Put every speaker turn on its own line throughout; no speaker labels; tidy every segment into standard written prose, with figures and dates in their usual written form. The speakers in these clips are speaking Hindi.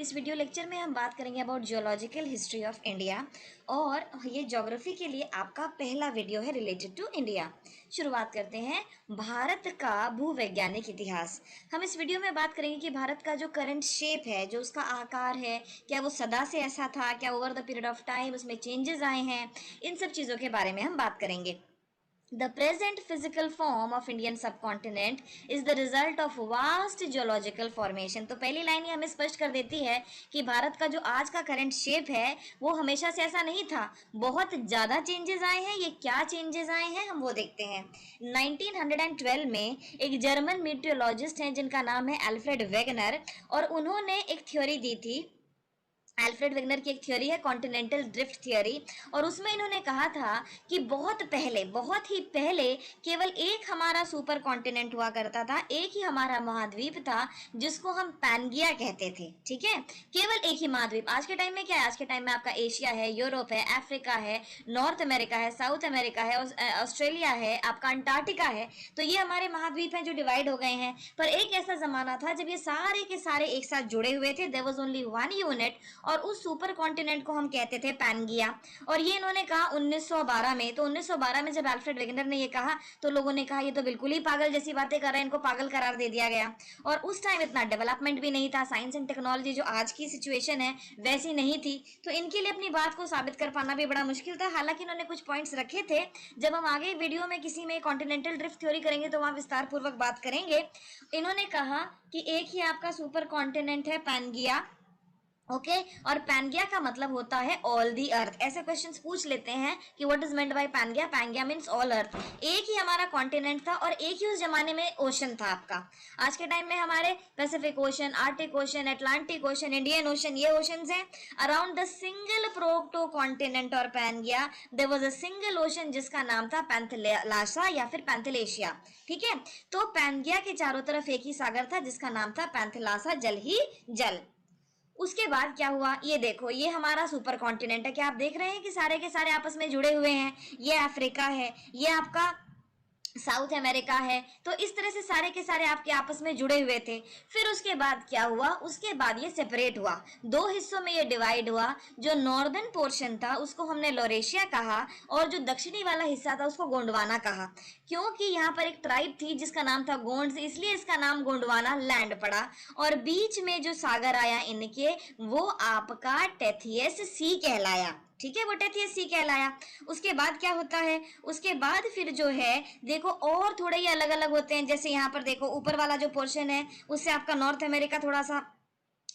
इस वीडियो लेक्चर में हम बात करेंगे about geological history of India और ये ज्योग्राफी के लिए आपका पहला वीडियो है रिलेटेड टू इंडिया। शुरुआत करते हैं भारत का भूवैज्ञानिक इतिहास। हम इस वीडियो में बात करेंगे कि भारत का जो करंट शेप है, जो उसका आकार है, क्या वो सदा से ऐसा था, क्या over the period of time उसमें चेंजेस आए हैं, इन सब चीज़ों के बारे में हम बात करेंगे। The present physical form of Indian subcontinent is the result of vast geological formation। तो पहली लाइन ये हमें स्पष्ट कर देती है कि भारत का जो आज का करंट शेप है वो हमेशा से ऐसा नहीं था, बहुत ज़्यादा चेंजेस आए हैं। ये क्या चेंजेस आए हैं हम वो देखते हैं। 1912 में एक जर्मन मीटियोलॉजिस्ट हैं जिनका नाम है अल्फ्रेड वेगनर, और उन्होंने एक थ्योरी दी थी। अल्फ्रेड वेगनर की एक थ्योरी है कॉन्टिनेंटल ड्रिफ्ट थ्योरी, और उसमें इन्होंने कहा था कि बहुत ही पहले केवल एक हमारा सुपर कॉन्टिनेंट हुआ करता था, एक ही हमारा महाद्वीप था जिसको हम पैनगिया कहते थे। ठीक है, केवल एक ही महाद्वीप। आज के टाइम में क्या है? आज के टाइम में आपका एशिया है, यूरोप है, अफ्रीका है, नॉर्थ अमेरिका है, साउथ अमेरिका है, ऑस्ट्रेलिया है, आपका अंटार्कटिका है। तो ये हमारे महाद्वीप हैं जो डिवाइड हो गए हैं। पर एक ऐसा जमाना था जब ये सारे के सारे एक साथ जुड़े हुए थे। There was only one unit, और उस सुपर कॉन्टिनेंट को हम कहते थे पैनगिया। और ये इन्होंने कहा 1912 में। तो 1912 में जब अल्फ्रेड वेगनर ने ये कहा तो लोगों ने कहा ये तो बिल्कुल ही पागल जैसी बातें कर रहे हैं, इनको पागल करार दे दिया गया। और उस टाइम इतना डेवलपमेंट भी नहीं था, साइंस एंड टेक्नोलॉजी जो आज की सिचुएशन है वैसी नहीं थी। तो इनके लिए अपनी बात को साबित कर पाना भी बड़ा मुश्किल था। हालांकि इन्होंने कुछ पॉइंट्स रखे थे। जब हम आगे वीडियो में किसी में कॉन्टिनेंटल ड्रिफ्ट थ्योरी करेंगे तो वहां विस्तार पूर्वक बात करेंगे। इन्होंने कहा कि एक ही आपका सुपर कॉन्टिनेंट है पैनगिया। ओके, और पैनगिया का मतलब होता है ऑल दी अर्थ। ऐसे क्वेश्चंस पूछ लेते हैं कि what is meant by Pangaea. Pangaea means all earth. एक ही हमारा कॉन्टिनेंट था और एक ही उस जमाने में ओशन था आपका। आज के टाइम में हमारे Pacific Ocean, Arctic Ocean, Atlantic Ocean, Indian Ocean, ये ओशंस हैं। Around the single proto continent और Pangaea there was a single ocean जिसका नाम था पैंथलासा या फिर पैंथलेशिया। ठीक है, तो पैनगिया के चारों तरफ एक ही सागर था जिसका नाम था पैंथलासा, जल ही जल। उसके बाद क्या हुआ, ये देखो, ये हमारा सुपर कॉन्टिनेंट है। क्या आप देख रहे हैं कि सारे के सारे आपस में जुड़े हुए हैं? ये अफ्रीका है, ये आपका साउथ अमेरिका है। तो इस तरह से सारे के सारे आपके आपस में जुड़े हुए थे। फिर उसके बाद क्या हुआ? उसके बाद ये सेपरेट हुआ, दो हिस्सों में ये डिवाइड हुआ। जो नॉर्दर्न पोर्शन था उसको हमने लोरेशिया कहा, और जो दक्षिणी वाला हिस्सा था उसको गोंडवाना कहा, क्योंकि यहाँ पर एक ट्राइब थी जिसका नाम था गोंड्स, इसलिए इसका नाम गोंडवाना लैंड पड़ा। और बीच में जो सागर आया इनके, वो आपका टेथियस सी कहलाया। ठीक है, वो टेथियस सी कहलाया। उसके बाद क्या होता है? उसके बाद फिर जो है देखो और थोड़े ही अलग अलग होते हैं। जैसे यहाँ पर देखो ऊपर वाला जो पोर्शन है उससे आपका नॉर्थ अमेरिका थोड़ा सा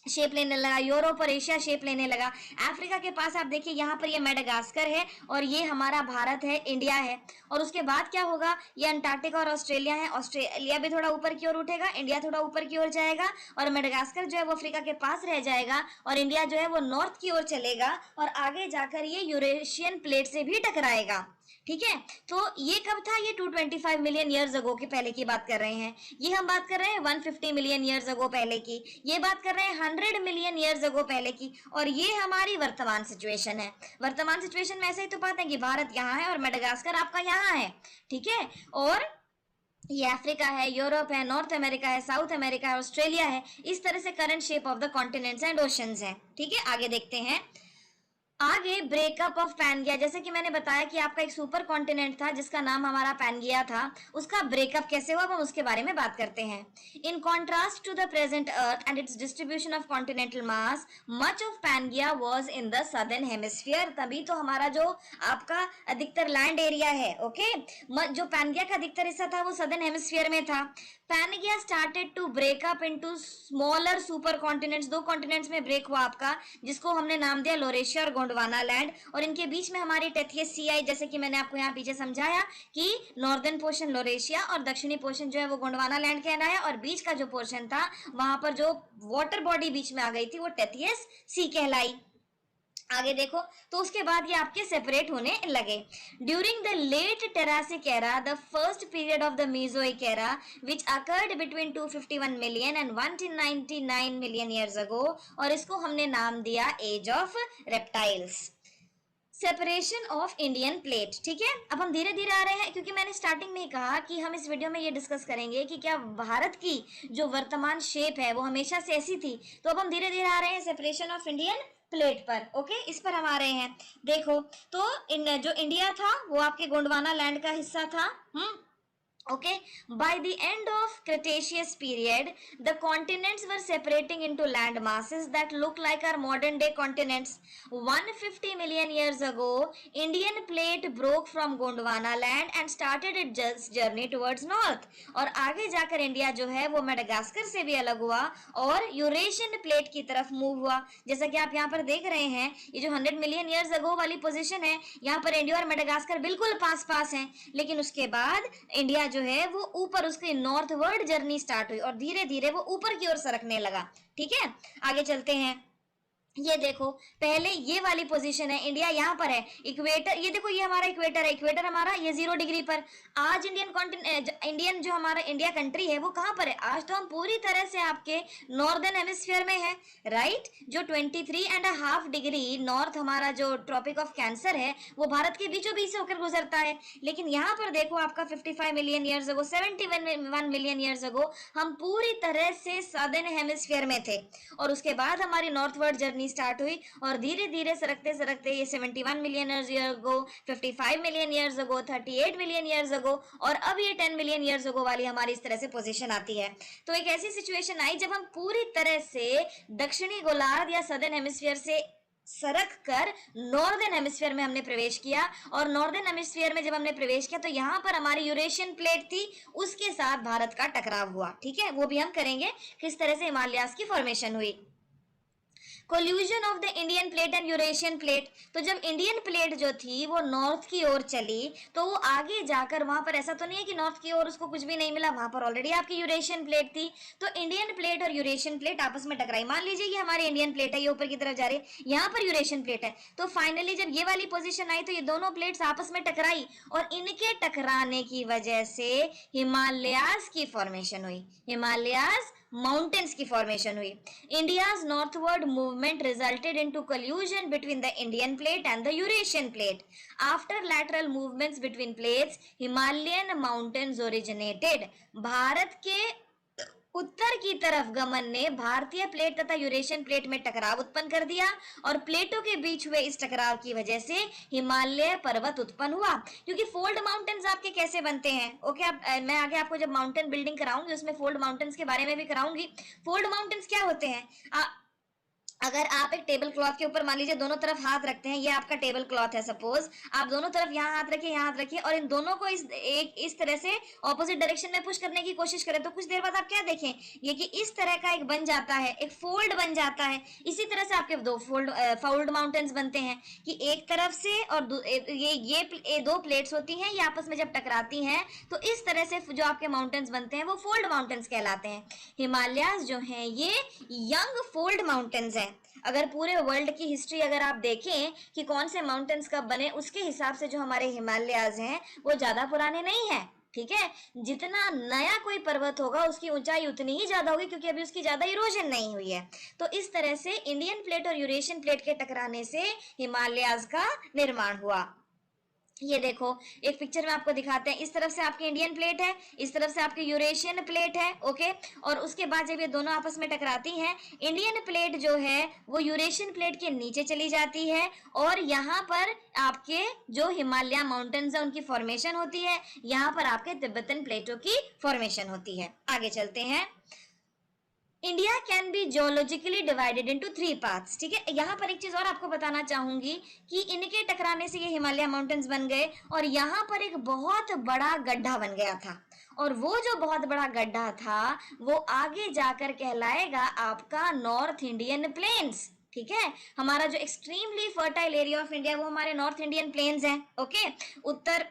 शेप लेने लगा, यूरोप और एशिया शेप लेने लगा। अफ्रीका के पास आप देखिए यहाँ पर ये मेडागास्कर है, और ये हमारा भारत है, इंडिया है। और उसके बाद क्या होगा? ये अंटार्कटिका और ऑस्ट्रेलिया है। ऑस्ट्रेलिया भी थोड़ा ऊपर की ओर उठेगा, इंडिया थोड़ा ऊपर की ओर जाएगा, और मेडागास्कर जो है वो अफ्रीका के पास रह जाएगा, और इंडिया जो है वो नॉर्थ की ओर चलेगा, और आगे जाकर ये यूरेशियन प्लेट से भी टकराएगा। ठीक है, तो ये कब था? ये 225 मिलियन ईयर्स अगो के पहले की बात कर रहे हैं। ये हम बात कर रहे हैं 150 मिलियन ईयर्स अगो पहले की। ये बात कर रहे हैं 100 मिलियन ईयर्स अगो पहले की। और ये हमारी वर्तमान सिचुएशन है। वर्तमान सिचुएशन में ऐसे ही तो बात है कि भारत यहाँ है और मेडागास्कर आपका यहाँ है। ठीक है, और ये अफ्रीका है, यूरोप है, नॉर्थ अमेरिका है, साउथ अमेरिका है, ऑस्ट्रेलिया है। इस तरह से current shape of the continents and oceans है। ठीक है, आगे देखते हैं। आगे ब्रेकअप ऑफ पैनगिया। जैसे कि मैंने बताया कि आपका एक सुपर कॉन्टिनेंट था जिसका नाम हमारा पैनगिया था, उसका ब्रेकअप कैसे हुआ हम उसके बारे में बात करते हैं। In contrast to the present earth and its distribution of continental mass, much of Pangaea was in the southern hemisphere. तभी तो हमारा जो आपका अधिकतर लैंड एरिया है, ओके, जो पैनगिया का अधिकतर हिस्सा था वो सदर्न हेमिस्फीयर में था। Pangaea started to break up into smaller super continents. दो कॉन्टिनेंट्स में ब्रेक हुआ आपका, जिसको हमने नाम दिया लोरेशिया और गोंडवाना लैंड, और इनके बीच में हमारी टेथियस सी आई। जैसे कि मैंने आपको यहाँ पीछे समझाया कि नॉर्दर्न पोर्शन लोरेशिया और दक्षिणी पोर्शन जो है वो गोंडवाना लैंड कहलाया, और बीच का जो पोर्शन था वहां पर जो वाटर बॉडी बीच में आ गई थी वो टेथियस सी कहलाई। आगे देखो, तो उसके बाद ये आपके सेपरेट होने लगे। During the late Triassic era, the first period of the Mesozoic era which occurred between 251 million and 199 million years ago, और इसको हमने नाम दिया age of reptiles. Separation of Indian plate, ठीक है। अब हम धीरे धीरे आ रहे हैं, क्योंकि मैंने स्टार्टिंग में ही कहा कि हम इस वीडियो में ये डिस्कस करेंगे कि क्या भारत की जो वर्तमान शेप है वो हमेशा से ऐसी थी। तो अब हम धीरे धीरे आ रहे हैं सेपरेशन ऑफ इंडियन प्लेट पर, ओके, इस पर हम आ रहे हैं। देखो, तो जो इंडिया था वो आपके गोंडवाना लैंड का हिस्सा था। Okay, by the end of Cretaceous period, the continents were separating into land masses that look like our modern day continents. 150 million years ago, Indian plate broke from Gondwana land and started its journey towards north. और आगे जाकर इंडिया जो है वो मेडागास्कर से भी अलग हुआ और यूरेशियन प्लेट की तरफ मूव हुआ। जैसा कि आप यहाँ पर देख रहे हैं, ये जो 100 मिलियन ईयर्स अगो वाली पोजीशन है, यहाँ पर इंडिया और मेडागास्कर बिल्कुल पास पास हैं। लेकिन उसके बाद इंडिया जो है वो ऊपर, उसकी नॉर्थवर्ड जर्नी स्टार्ट हुई और धीरे धीरे वो ऊपर की ओर सरकने लगा। ठीक है, आगे चलते हैं। ये देखो, पहले ये वाली पोजीशन है, इंडिया यहाँ पर है, इक्वेटर, ये देखो ये हमारा इक्वेटर है, इक्वेटर हमारा ये 0 डिग्री पर। आज इंडियन जो हमारा इंडिया कंट्री है वो कहाँ पर है? आज तो हम पूरी तरह से आपके नॉर्दर्न हेमिस्फीयर में है, राइट। जो 23.5 डिग्री नॉर्थ हमारा जो ट्रॉपिक ऑफ कैंसर है वो भारत के बीचों बीच से होकर गुजरता है। लेकिन यहाँ पर देखो आपका 55 मिलियन ईयर्स अगो, 71 मिलियन ईयर्स अगो हम पूरी तरह से सदर्न हेमिस्फीयर में थे और उसके बाद हमारी नॉर्थवर्ड जर्नी स्टार्ट हुई और धीरे धीरे सरकते सरकते ये 71 मिलियन ईयर्स अगो, 55 मिलियन ईयर्स अगो, 38 मिलियन ईयर्स अगो और अब ये 10 मिलियन ईयर्स अगो वाली हमारी इस तरह से पोजीशन आती है। तो एक ऐसी सिचुएशन आई जब हम पूरी तरह से दक्षिणी गोलार्ध या सदर्न हेमिस्फीयर से सरक कर नॉर्दर्न हेमिस्फीयर में हमने प्रवेश किया और नॉर्दर्न हेमिस्फीयर में जब हमने प्रवेश किया तो यहाँ पर हमारी यूरेशियन प्लेट थी, उसके साथ भारत का टकराव हुआ। ठीक है, वो भी हम करेंगे किस तरह से हिमालयास की फॉर्मेशन हुई। Collusion of the Indian plate and Eurasian plate, तो जब इंडियन प्लेट जो थी वो नॉर्थ की ओर चली तो वो आगे जाकर वहां पर ऐसा तो नहीं है कि नॉर्थ की ओर उसको कुछ भी नहीं मिला, वहां पर ऑलरेडी आपकी यूरेशियन प्लेट थी। तो इंडियन प्लेट और यूरेशियन प्लेट आपस में टकराई। मान लीजिए ये हमारी इंडियन प्लेट है, ये ऊपर की तरफ जा रही है, यहाँ पर यूरेशियन प्लेट है। तो फाइनली जब ये वाली पोजिशन आई तो ये दोनों प्लेट्स आपस में टकराई और इनके टकराने की वजह से हिमालयास की फॉर्मेशन हुई, हिमालयास माउंटेन्स की फॉर्मेशन हुई। India's northward movement resulted into collusion between the Indian plate and the Eurasian plate. After lateral movements between plates, Himalayan mountains originated. Bharat के उत्तर की तरफ गमन ने भारतीय प्लेट तथा यूरेशियन प्लेट में टकराव उत्पन्न कर दिया और प्लेटों के बीच हुए इस टकराव की वजह से हिमालय पर्वत उत्पन्न हुआ। क्योंकि फोल्ड माउंटेन्स आपके कैसे बनते हैं, ओके, मैं आगे आपको जब माउंटेन बिल्डिंग कराऊंगी उसमें फोल्ड माउंटेन्स के बारे में भी कराऊंगी। फोल्ड माउंटेन्स क्या होते हैं? अगर आप एक टेबल क्लॉथ के ऊपर मान लीजिए दोनों तरफ हाथ रखते हैं, ये आपका टेबल क्लॉथ है, सपोज आप दोनों तरफ यहाँ हाथ रखिए, यहाँ हाथ रखिए और इन दोनों को इस तरह से ऑपोजिट डायरेक्शन में पुश करने की कोशिश करें तो कुछ देर बाद आप क्या देखें, ये कि इस तरह का एक बन जाता है, एक फोल्ड बन जाता है। इसी तरह से आपके दो फोल्ड माउंटेन्स बनते हैं कि एक तरफ से और ये दो प्लेट्स होती हैं, ये आपस में जब टकराती हैं तो इस तरह से जो आपके माउंटेन्स बनते हैं वो फोल्ड माउंटेन्स कहलाते हैं। हिमालयास जो हैं ये यंग फोल्ड माउंटेन्स हैं। अगर पूरे वर्ल्ड की हिस्ट्री अगर आप देखें कि कौन से माउंटेन्स कब बने, उसके हिसाब से जो हमारे हिमालयाज हैं वो ज्यादा पुराने नहीं हैं। ठीक है, जितना नया कोई पर्वत होगा उसकी ऊंचाई उतनी ही ज्यादा होगी क्योंकि अभी उसकी ज्यादा इरोजन नहीं हुई है। तो इस तरह से इंडियन प्लेट और यूरेशियन प्लेट के टकराने से हिमालयाज का निर्माण हुआ। ये देखो एक पिक्चर में आपको दिखाते हैं, इस तरफ से आपकी इंडियन प्लेट है, इस तरफ से आपकी यूरेशियन प्लेट है, ओके। और उसके बाद जब ये दोनों आपस में टकराती हैं, इंडियन प्लेट जो है वो यूरेशियन प्लेट के नीचे चली जाती है और यहाँ पर आपके जो हिमालय माउंटेन्स है उनकी फॉर्मेशन होती है, यहाँ पर आपके तिब्बतन प्लेटों की फॉर्मेशन होती है। आगे चलते हैं। India can be geologically divided into 3 parts. ठीक है, यहाँ पर एक चीज और आपको बताना चाहूंगी कि इनके टकराने से ये हिमालय माउंटेन्स बन गए और यहाँ पर एक बहुत बड़ा गड्ढा बन गया था और वो जो बहुत बड़ा गड्ढा था वो आगे जाकर कहलाएगा आपका नॉर्थ इंडियन प्लेन्स। ठीक है, हमारा जो extremely fertile area of India वो हमारे नॉर्थ इंडियन प्लेन्स हैं, ओके। उत्तर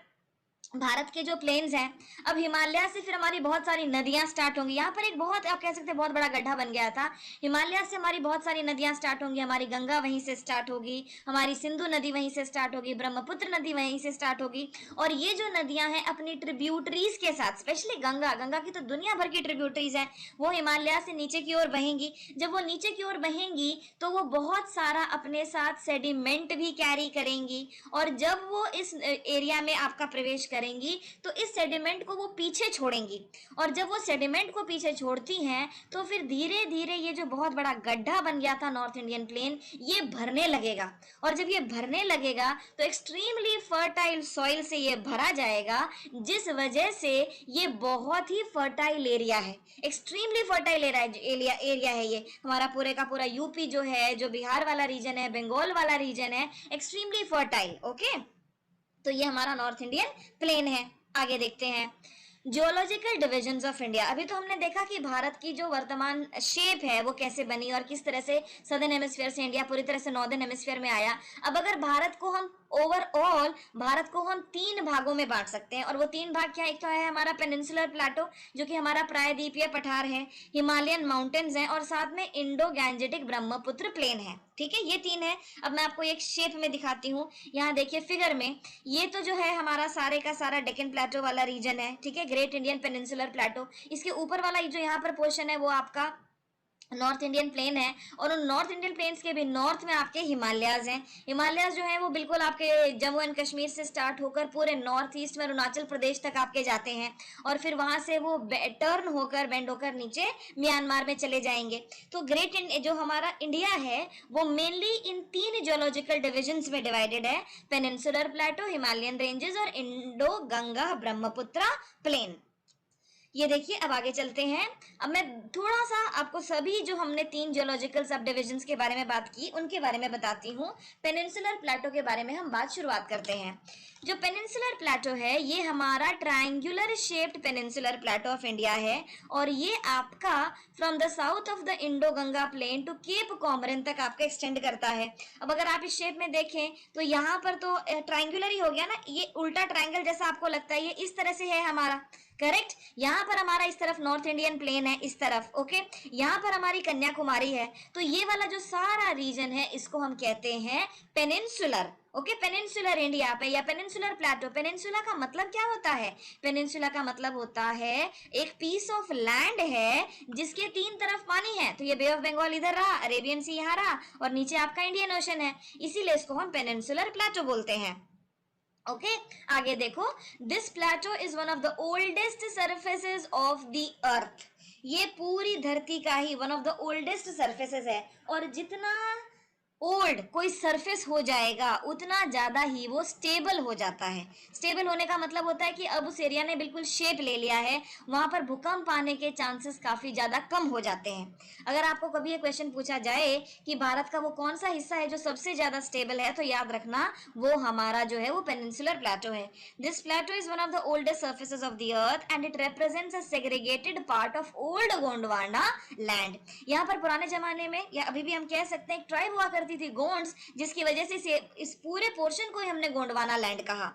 भारत के जो प्लेन्स हैं, अब हिमालय से फिर हमारी बहुत सारी नदियां स्टार्ट होंगी। यहाँ पर एक बहुत, आप कह सकते हैं, बहुत बड़ा गड्ढा बन गया था। हिमालय से हमारी बहुत सारी नदियां स्टार्ट होंगी, हमारी गंगा वहीं से स्टार्ट होगी, हमारी सिंधु नदी वहीं से स्टार्ट होगी, ब्रह्मपुत्र नदी वहीं से स्टार्ट होगी। और ये जो नदियां हैं अपनी ट्रिब्यूटरीज के साथ, स्पेशली गंगा, गंगा की तो दुनिया भर की ट्रिब्यूटरीज हैं, वो हिमालय से नीचे की ओर बहेंगी। जब वो नीचे की ओर बहेंगी तो वो बहुत सारा अपने साथ सेडिमेंट भी कैरी करेंगी, और जब वो इस एरिया में आपका प्रवेश करेंगी तो इस सेडिमेंट को वो पीछे छोड़ेंगी, और जब वो सेडिमेंट को पीछे छोड़ती हैं तो फिर धीरे धीरे ये जो बहुत बड़ा गड्ढा बन गया था नॉर्थ इंडियन प्लेन, ये भरने लगेगा। और जब ये भरने लगेगा तो एक्सट्रीमली फर्टाइल सॉइल से ये भरा जाएगा, जिस वजह से ये बहुत ही फर्टाइल एरिया है, एक्सट्रीमली फर्टाइल एरिया है ये। हमारा पूरे का पूरा यूपी जो है, जो बिहार वाला रीजन है, बंगाल वाला रीजन है, एक्सट्रीमली फर्टाइल। ओके, तो ये हमारा नॉर्थ इंडियन प्लेन है। आगे देखते हैं जियोलॉजिकल डिविजन्स ऑफ इंडिया। अभी तो हमने देखा कि भारत की जो वर्तमान शेप है वो कैसे बनी और किस तरह से सदर्न हेमिस्फीयर से इंडिया पूरी तरह से नॉर्दर्न हेमिस्फीयर में आया। अब अगर भारत को हम ओवरऑल, भारत को हम 3 भागों में बांट सकते हैं, और वो 3 भाग क्या, एक तो है हमारा पेनिनसुलर प्लेटो जो कि हमारा प्रायद्वीपीय पठार है, हिमालयन माउंटेन्स हैं, और साथ में इंडो गैंजेटिक ब्रह्मपुत्र प्लेन है। ठीक है, ये 3 है। अब मैं आपको एक शेप में दिखाती हूँ, यहाँ देखिए फिगर में, ये तो जो है हमारा सारे का सारा डेक्कन प्लेटो वाला रीजन है। ठीक है, ग्रेट इंडियन पेनिनसुलर प्लेटो। इसके ऊपर वाला जो यहाँ पर पोर्शन है वो आपका नॉर्थ इंडियन प्लेन है, और उन नॉर्थ इंडियन प्लेन्स के भी नॉर्थ में आपके हिमालयाज हैं। हिमालयाज जो है वो बिल्कुल आपके जम्मू एंड कश्मीर से स्टार्ट होकर पूरे नॉर्थ ईस्ट में अरुणाचल प्रदेश तक आपके जाते हैं, और फिर वहां से वो टर्न होकर, बेंड होकर नीचे म्यांमार में चले जाएंगे। तो ग्रेट जो हमारा इंडिया है वो मेनली इन 3 जियोलॉजिकल डिविजन्स में डिवाइडेड है, पेनिनसुलर प्लेटो, हिमालयन रेंजेस और इंडो गंगा ब्रह्मपुत्र प्लेन। ये देखिए, अब आगे चलते हैं। अब मैं थोड़ा सा आपको सभी जो हमने 3 जियोलॉजिकल सब डिविजन्स के बारे में बात की उनके बारे में बताती हूँ। पेनिनसुलर प्लेटो के बारे में हम बात शुरुआत करते हैं। जो पेनिनसुलर प्लेटो है ये हमारा triangular shaped peninsular plateau of India है, और ये आपका from the south of the Indo Ganga plain to cape Comorin तक आपका एक्सटेंड करता है। अब अगर आप इस शेप में देखें तो यहाँ पर तो ट्रायंगुलर ही हो गया ना, ये उल्टा ट्रायंगल जैसा आपको लगता है, ये इस तरह से है हमारा, करेक्ट। यहाँ पर हमारा इस तरफ नॉर्थ इंडियन प्लेन है, इस तरफ, ओके। यहाँ पर हमारी कन्याकुमारी है। तो ये वाला जो सारा रीजन है इसको हम कहते हैं पेनिनसुलर। ओके, पेनिनसुलर इंडिया पे या पेनिनसुलर प्लेटो। पेनिनसुला का मतलब क्या होता है? पेनिनसुला का मतलब होता है एक पीस ऑफ लैंड है जिसके 3 तरफ पानी है। तो ये बे ऑफ बंगाल इधर रहा, अरेबियन सी यहाँ रहा, और नीचे आपका इंडियन ओशन है, इसीलिए इसको हम पेनिनसुलर प्लेटो बोलते हैं। ओके, आगे देखो, this plateau is one of the oldest surfaces of the earth. ये पूरी धरती का ही one of the oldest surfaces है, और जितना ओल्ड कोई सरफेस हो जाएगा उतना ज्यादा ही वो स्टेबल हो जाता है। स्टेबल होने का मतलब होता है कि अब उस एरिया ने बिल्कुल शेप ले लिया है, वहां पर भूकंप आने के चांसेस काफी ज्यादा कम हो जाते हैं। अगर आपको कभी ये क्वेश्चन पूछा जाए कि भारत का वो कौन सा हिस्सा है जो सबसे ज्यादा स्टेबल है, तो याद रखना वो हमारा जो है वो पेनिनसुलर प्लेटो है। This plateau is one of the oldest surfaces of the earth and it represents a segregated part of old Gondwana land. यहाँ पर पुराने जमाने में, या अभी भी हम कह सकते हैं, एक ट्राइब हुआ करती थी गोंड्स, जिसकी वजह से इस पूरे पोर्शन को ही हमने गोंडवाना लैंड कहा।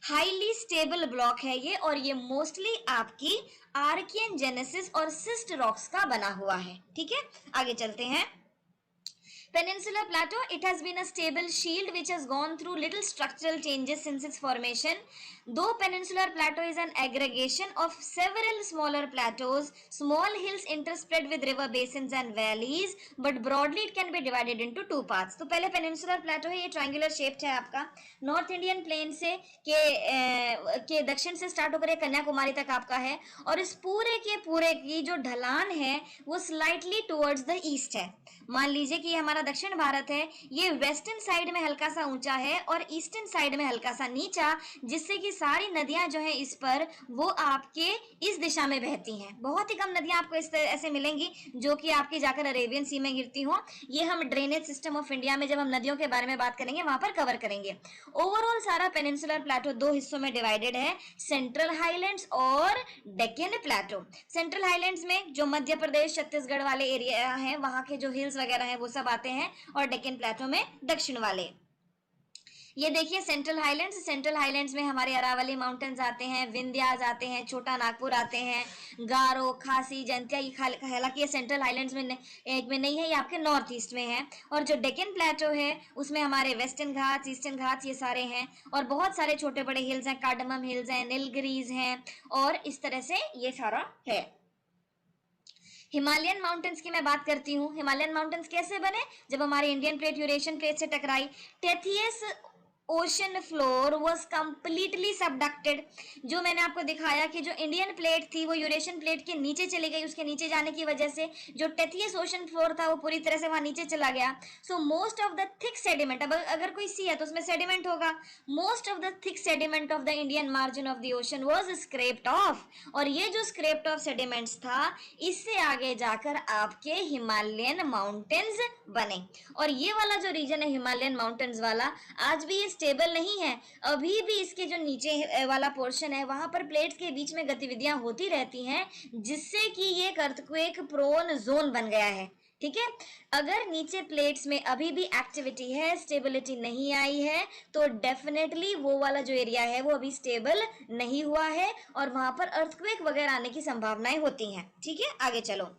हाईली स्टेबल ब्लॉक है ये, और ये मोस्टली आपकी आर्कियन जेनेसिस और सिस्ट रॉक्स का बना हुआ है। ठीक है, आगे चलते हैं। Peninsular Plateau, it has been a stable shield which has gone through little structural changes since its formation. Though Peninsular Plateau is an aggregation of several smaller plateaus, small hills interspread with river basins and valleys, but broadly it can be divided into 2 parts. तो पहले Peninsular Plateau है, ये triangular shaped है आपका, नॉर्थ इंडियन प्लेन से के दक्षिण से स्टार्ट होकर कन्याकुमारी तक आपका है, और इस पूरे के पूरे की जो ढलान है वो स्लाइटली टुवर्ड्स द ईस्ट है। मान लीजिए कि हमारा दक्षिण भारत है, ये वेस्टर्न साइड में हल्का सा ऊंचा है और ईस्टर्न साइड में हल्का सा नीचा, जिससे कि सारी नदियां जो है इस पर वो आपके इस दिशा में बहती हैं। बहुत ही कम नदियां आपको इस तरह ऐसे मिलेंगी जो कि आपकी जाकर अरेबियन सी में गिरती हो। ये हम ड्रेनेज सिस्टम ऑफ इंडिया में जब हम नदियों के बारे में बात करेंगे वहां पर कवर करेंगे। ओवरऑल सारा पेनिनसुलर प्लेटो 2 हिस्सों में डिवाइडेड है, सेंट्रल हाईलैंड्स और डेक्कन प्लेटो। सेंट्रल हाईलैंड्स में जो मध्य प्रदेश छत्तीसगढ़ वाले एरिया हैं वहां के जो हिल्स वगैरह हैं वो सब आते हैं, और डेक्कन प्लेटो में दक्षिण वाले। ये देखिए सेंट्रल हाईलैंड्स में हमारे अरावली माउंटेन्स आते हैं, विंध्यास आते हैं, छोटा नागपुर आते हैं, गारो, खासी, जयंतिया, ये हालांकि ये सेंट्रल हाईलैंड्स में एक में नहीं है, ये आपके नॉर्थ ईस्ट में है। और जो डेक्कन प्लेटो है उसमें हमारे वेस्टर्न घाट्स, ईस्टर्न घाट्स ये सारे हैं, और बहुत सारे छोटे बड़े हिल्स हैं, कार्डमम हिल्स हैं, नीलगिरीज हैं, और इस तरह से ये सारा है। हिमालयन माउंटेन्स की मैं बात करती हूँ। हिमालयन माउंटेन्स कैसे बने? जब हमारे इंडियन प्लेट यूरेशियन प्लेट से टकराई, टेथियस ocean floor was completely subducted. जो मैंने आपको दिखाया कि जो इंडियन प्लेट थी वो यूरेशियन प्लेट के नीचे चली गई, उसके नीचे जाने की वजह से जो टेथियस ओशन फ्लोर था वो पूरी तरह से वहां नीचे चला गया। So most of the thick sediment, अब अगर कोई सी है तो उसमें सेडिमेंट होगा, most of the thick sediment of the Indian margin of the ocean was scraped off. और ये जो स्क्रेप्ड ऑफ सेडिमेंट्स था, इससे आगे जाकर आपके हिमालयन माउंटेन्स बने। और ये वाला जो रीजन है हिमालयन माउंटेन्स वाला, आज भी ये स्टेबल नहीं है। अभी भी इसके जो नीचे वाला पोर्शन है वहां पर प्लेट्स के बीच में गतिविधियां होती रहती हैं, जिससे कि ये अर्थक्वेक प्रोन जोन बन गया है। ठीक है, अगर नीचे प्लेट्स में अभी भी एक्टिविटी है, स्टेबिलिटी नहीं आई है, तो डेफिनेटली वो वाला जो एरिया है वो अभी स्टेबल नहीं हुआ है और वहां पर अर्थक्वेक वगैरह आने की संभावनाएं होती हैं। ठीक है, आगे चलो।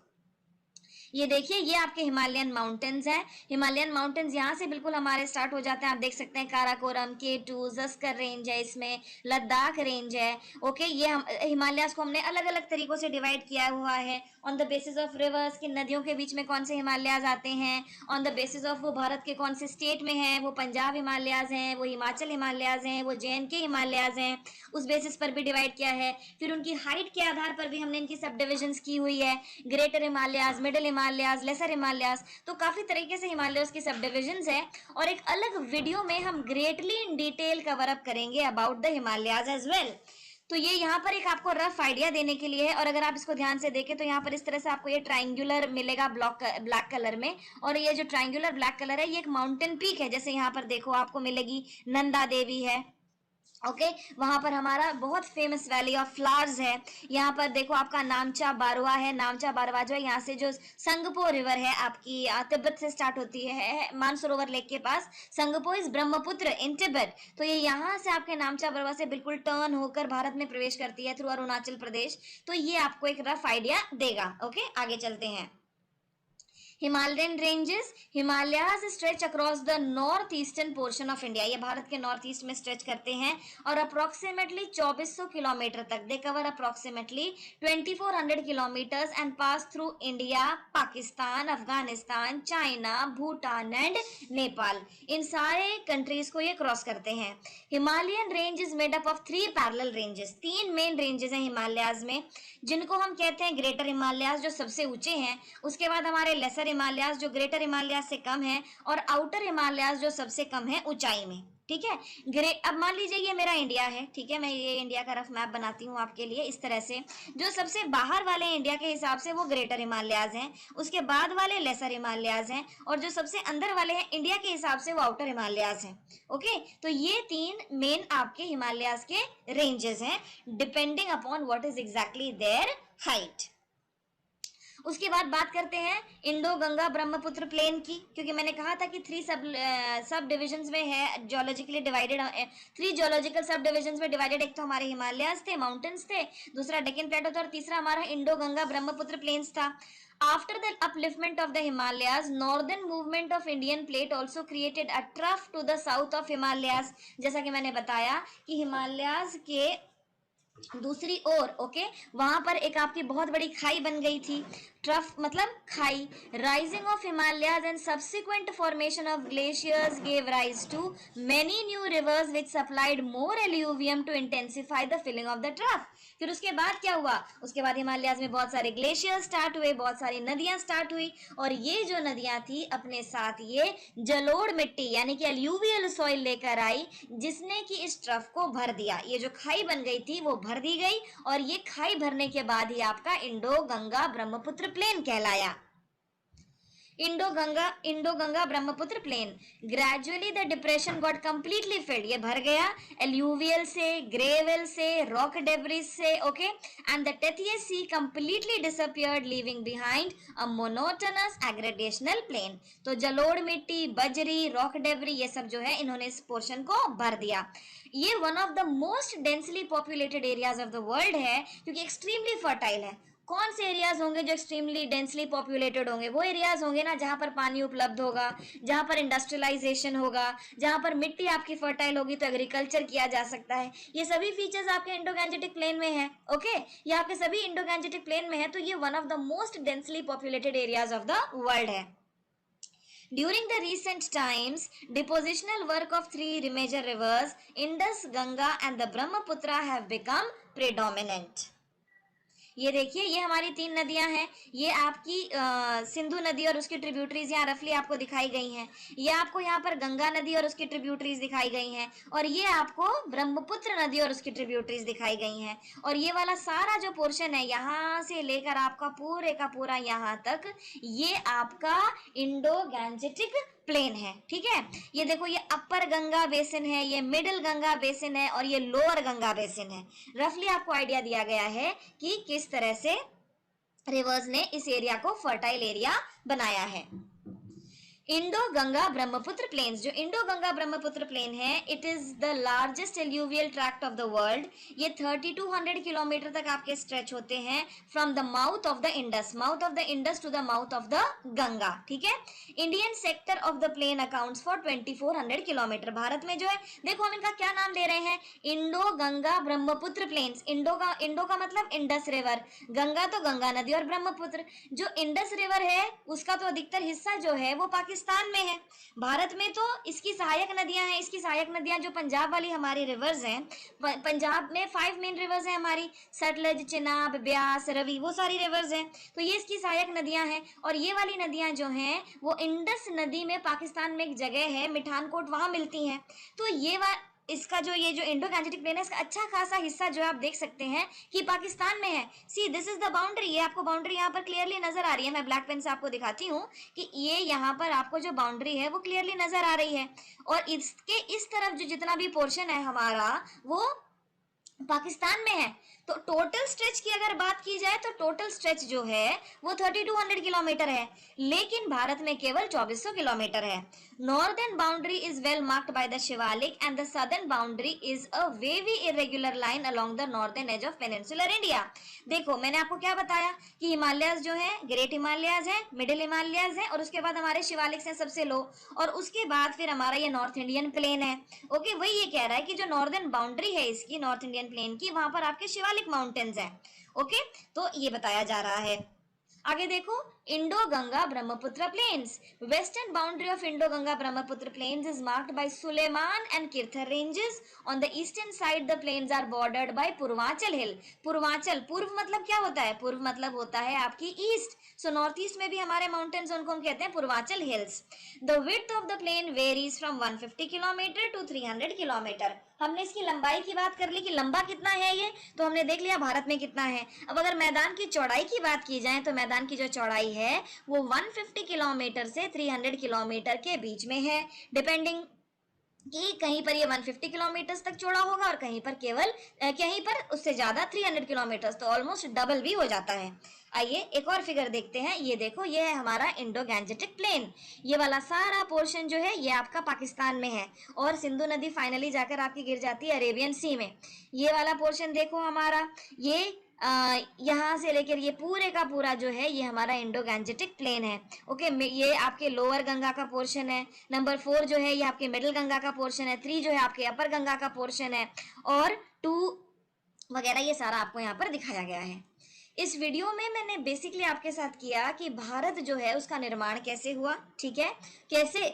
ये देखिए, ये आपके हिमालयन माउंटेन्स हैं। हिमालयन माउंटेन्स यहाँ से बिल्कुल हमारे स्टार्ट हो जाते हैं। आप देख सकते हैं काराकोरम, K2, जस्कर रेंज है, इसमें लद्दाख रेंज है। ओके, ये हम हिमालयास को हमने अलग अलग तरीकों से डिवाइड किया हुआ है on the basis of reverse, कि नदियों के बीच में कौन से हिमालयाज आते हैं, ऑन द बेसिस ऑफ वो भारत के कौन से स्टेट में है, वो पंजाब हिमालयाज हैं, वो हिमाचल हिमालयाज हैं, वो JNK हिमालयाज हैं, उस बेसिस पर भी डिवाइड किया है। फिर उनकी हाइट के आधार पर भी हमने इनकी सब डिविजन्स की हुई है, greater Himalayas, middle Himalayas, lesser Himalayas. तो काफी तरीके से हिमालयाज की सब डिविजन्स है, और एक अलग वीडियो में हम greatly in detail cover up करेंगे about the Himalayas as well. तो ये यहाँ पर एक आपको रफ आइडिया देने के लिए है, और अगर आप इसको ध्यान से देखें तो यहाँ पर इस तरह से आपको ये ट्राइंगुलर मिलेगा ब्लैक कलर में, और ये जो ट्राइंगुलर ब्लैक कलर है ये एक माउंटेन पीक है। जैसे यहाँ पर देखो आपको मिलेगी नंदा देवी है, ओके वहां पर हमारा बहुत फेमस वैली ऑफ फ्लावर्स है। यहाँ पर देखो आपका नामचा बारवा है, नामचा बारवा जो है यहाँ से जो संगपो रिवर है आपकी तिब्बत से स्टार्ट होती है, मानसरोवर लेक के पास। संगपो इज ब्रह्मपुत्र इन तिब्बत। तो ये यहाँ से आपके नामचा बारवा से बिल्कुल टर्न होकर भारत में प्रवेश करती है थ्रू अरुणाचल प्रदेश। तो ये आपको एक रफ आइडिया देगा। ओके, आगे चलते हैं। Himalayan ranges, Himalayas stretch across the north eastern portion of India. ये भारत के नॉर्थ ईस्ट में स्ट्रेच करते हैं और अप्रोक्सीमेटली 2400 किलोमीटर तक, they cover approximately 2400 kilometres and pass through India, Pakistan, Afghanistan, China, Bhutan and Nepal. इन सारे कंट्रीज को ये क्रॉस करते हैं। Himalayan range is made up of 3 parallel ranges. 3 main ranges हैं हिमालयाज में, जिनको हम कहते हैं ग्रेटर हिमालयाज जो सबसे ऊंचे हैं, उसके बाद हमारे लेसर हिमालयाज जो ग्रेटर हिमालयाज से कम है, और आउटर हिमालयाज जो सबसे कम है ऊंचाई में। ठीक है, अब मान लीजिए ये मेरा इंडिया है। ठीक है, मैं ये इंडिया का रफ मैप बनाती हूँ आपके लिए इस तरह से। जो सबसे बाहर वाले इंडिया के हिसाब से वो ग्रेटर हिमालयाज हैं, उसके बाद वाले लेसर हिमालयाज हैं, और जो सबसे अंदर वाले हैं इंडिया के हिसाब से वो आउटर हिमालयाज हैं। ओके, तो ये 3 मेन आपके हिमालयाज के रेंजेस हैं, depending upon what is exactly their height. उसके बाद बात करते हैं इंडो गंगा ब्रह्मपुत्र प्लेन की, क्योंकि मैंने कहा था कि 3 सब डिविजन्स में है, जियोलॉजिकली डिवाइडेड 3 जियोलॉजिकल सब डिविजन्स में डिवाइडेड। एक तो हमारे हिमालयाज थे, माउंटेन्स थे, दूसरा डेक्कन प्लेटो था, और तीसरा हमारा इंडो गंगा ब्रह्मपुत्र प्लेन्स था। After the upliftment of the Himalayas, northern movement of Indian plate also created a trough to the south of Himalayas। जैसा कि मैंने बताया कि हिमालयाज के दूसरी ओर ओके वहां पर एक आपकी बहुत बड़ी खाई बन गई थी। ट्रफ मतलब खाई। Rising of Himalayas and subsequent formation of glaciers gave rise to many new rivers which supplied more alluvium to intensify the filling of the trough. फिर उसके बाद क्या हुआ? उसके बाद हिमालयाज में बहुत सारे ग्लेशियर स्टार्ट हुए, बहुत सारी नदियां स्टार्ट हुई, और ये जो नदियां थी अपने साथ ये जलोढ़ मिट्टी यानी कि एल्यूवियल सॉइल लेकर आई, जिसने कि इस ट्रफ को भर दिया। ये जो खाई बन गई थी वो भर दी गई, और ये खाई भरने के बाद ही आपका इंडो गंगा ब्रह्मपुत्र प्लेन कहलाया। Indo Ganga Brahmaputra plain, gradually the depression got completely filled, ये भर गया एल्यूवियल से, ग्रेवल से, रॉक डेब्रिस से, okay, and the Tethys sea completely disappeared leaving behind a monotonous aggradational plain. तो जलोढ़ मिट्टी, बजरी, रॉक डेब्री, ये सब जो है इन्होंने इस पोर्शन को भर दिया। ये one of the most densely populated areas of the world है, क्योंकि एक्सट्रीमली फर्टाइल है। कौन से एरियाज होंगे जो एक्सट्रीमली डेंसली पॉपुलेटेड होंगे? वो एरियाज होंगे ना जहां पर पानी उपलब्ध होगा, जहां पर इंडस्ट्रियलाइजेशन होगा, जहां पर मिट्टी आपकी फर्टाइल होगी तो एग्रीकल्चर किया जा सकता है। ये सभी फीचर्स आपके इंडो गैंजेटिक प्लेन में है, ओके, ये आपके सभी इंडो गैंजेटिक प्लेन में है, तो ये one of the most densely populated areas of the world है। During the recent times, depositional work of three major rivers, Indus, Ganga and the Brahmaputra have become predominant. ये देखिए, ये हमारी तीन नदियां हैं। ये आपकी सिंधु नदी और उसकी ट्रिब्यूटरीज यहाँ रफली आपको दिखाई गई हैं। ये आपको यहाँ पर गंगा नदी और उसकी ट्रिब्यूटरीज दिखाई गई हैं, और ये आपको ब्रह्मपुत्र नदी और उसकी ट्रिब्यूटरीज दिखाई गई हैं। और ये वाला सारा जो पोर्शन है यहाँ से लेकर आपका पूरे का पूरा यहाँ तक, ये आपका इंडो गैंजेटिक प्लेन है, ठीक है। ये देखो, ये अपर गंगा बेसिन है, ये मिडिल गंगा बेसिन है, और ये लोअर गंगा बेसिन है। रफली आपको आइडिया दिया गया है कि किस तरह से रिवर्स ने इस एरिया को फर्टाइल एरिया बनाया है। इंडो गंगा ब्रह्मपुत्र प्लेन्स, जो इंडो गंगा ब्रह्मपुत्र प्लेन है, it is the largest alluvial tract of the world. ये 3200 किलोमीटर तक आपके स्ट्रेच होते हैं from the mouth of the Indus to the mouth of the Ganga, ठीक है। Indian sector of the plain accounts for 2400 kilometre. Bharat में जो है, देखो हम इनका क्या नाम दे रहे हैं, इंडो गंगा ब्रह्मपुत्र प्लेन्स। इंडो का मतलब इंडस रिवर, गंगा तो गंगा नदी, और ब्रह्मपुत्र, जो इंडस रिवर है उसका तो अधिकतर हिस्सा जो है वो पाकिस्तान में है। भारत में तो इसकी सहायक नदियां हैं। इसकी सहायक नदियां जो पंजाब वाली हमारी रिवर्स हैं, पंजाब में 5 मेन रिवर्स हैं हमारी, सतलज, चिनाब, ब्यास, रवि, वो सारी रिवर्स हैं। तो ये इसकी सहायक नदियां हैं, और ये वाली नदियां जो हैं वो इंडस नदी में, पाकिस्तान में एक जगह है मिठानकोट, वहां मिलती हैं। तो इसका जो ये जो इंडो गैंजेटिक प्लेन है, इसका अच्छा खासा हिस्सा जो है आप देख सकते हैं कि पाकिस्तान में है। सी, दिस इज द बाउंड्री। ये आपको बाउंड्री यहाँ पर क्लियरली नजर आ रही है। मैं ब्लैक पेन से आपको दिखाती हूँ कि ये यहाँ पर आपको जो बाउंड्री है वो क्लियरली नजर आ रही है, और इसके इस तरफ जो जितना भी पोर्शन है हमारा वो पाकिस्तान में है। तो टोटल स्ट्रेच की अगर बात की जाए तो टोटल स्ट्रेच जो है वो 3200 किलोमीटर है, लेकिन भारत में केवल 2400 किलोमीटर है। Northern boundary is well marked by the Shivalik and the southern boundary is a wavy irregular line along the northern edge of peninsular India. देखो, मैंने आपको क्या बताया कि हिमालयाज जो है, ग्रेट हिमालयाज है, मिडिल हिमालयाज है, और उसके बाद हमारे शिवालिक हैं सबसे लो, और उसके बाद फिर हमारा ये नॉर्थ इंडियन प्लेन है। ओके, वही ये कह रहा है कि जो नॉर्दर्न बाउंड्री है इसकी, नॉर्थ इंडियन प्लेन की, वहां पर आपके शिवालिक माउंटेन्स हैं। ओके, तो ये बताया जा रहा है। आगे देखो, Indo Ganga Brahmaputra plains. Western boundary of Indo Ganga Brahmaputra plains is marked by Sulaiman and Kirthar ranges. On the eastern side the plains are bordered by Purvanchal hill. Purvanchal, पूर्व मतलब क्या होता है? पूर्व मतलब होता है आपकी ईस्ट। सो नॉर्थ ईस्ट में भी हमारे माउंटेन्स, उनको हम कहते हैं Purvanchal hills. The width of the plain varies from 150 kilometre to 300 kilometre. हमने इसकी लंबाई की बात कर ली कि लंबा कितना है ये, तो हमने देख लिया भारत में कितना है। अब अगर मैदान की चौड़ाई की बात की जाए तो मैदान की जो चौड़ाई है वो 150 किलोमीटर से 300 किलोमीटर के बीच में है, डिपेंडिंग कि कहीं पर ये 150 किलोमीटर तक चौड़ा होगा और कहीं पर उससे ज्यादा 300 किलोमीटर, तो ऑलमोस्ट डबल भी हो जाता है। आइए एक और फिगर देखते हैं। ये देखो, ये है हमारा इंडो गैंजेटिक प्लेन। ये वाला सारा पोर्शन जो है ये आपका पाकिस्तान में है, और सिंधु नदी फाइनली जाकर आपकी गिर जाती है अरेबियन सी में। ये वाला पोर्शन देखो हमारा, ये यहाँ से लेकर ये पूरे का पूरा जो है ये हमारा इंडो गैंजेटिक प्लेन है। ओके, ये आपके लोअर गंगा का पोर्शन है। नंबर 4 जो है ये आपके मिडिल गंगा का पोर्शन है। 3 जो है आपके अपर गंगा का पोर्शन है, और 2 वगैरह ये सारा आपको यहाँ पर दिखाया गया है। इस वीडियो में मैंने बेसिकली आपके साथ किया कि भारत जो है उसका निर्माण कैसे हुआ, ठीक है, कैसे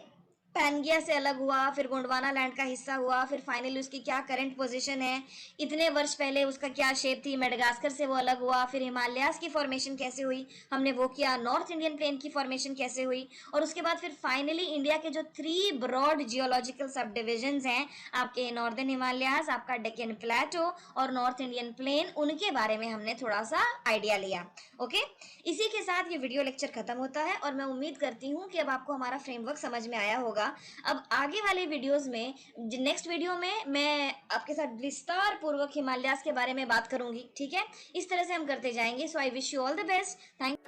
पैनगिया से अलग हुआ, फिर गोंडवाना लैंड का हिस्सा हुआ, फिर फाइनली उसकी क्या करंट पोजीशन है, इतने वर्ष पहले उसका क्या शेप थी, मेडागास्कर से वो अलग हुआ, फिर हिमालयाज की फॉर्मेशन कैसे हुई, हमने वो किया, नॉर्थ इंडियन प्लेन की फॉर्मेशन कैसे हुई, और उसके बाद फिर फाइनली इंडिया के जो 3 ब्रॉड जियोलॉजिकल सब डिविजन्स हैं, आपके नॉर्दर्न हिमालयाज, आपका डेक्कन प्लेटो और नॉर्थ इंडियन प्लेन, उनके बारे में हमने थोड़ा सा आइडिया लिया। ओके, इसी के साथ ये वीडियो लेक्चर खत्म होता है और मैं उम्मीद करती हूँ कि अब आपको हमारा फ्रेमवर्क समझ में आया होगा। अब आगे वाले वीडियोस में, नेक्स्ट वीडियो में मैं आपके साथ विस्तार पूर्वक हिमालयास के बारे में बात करूंगी। ठीक है, इस तरह से हम करते जाएंगे। So I wish you all the best. Thank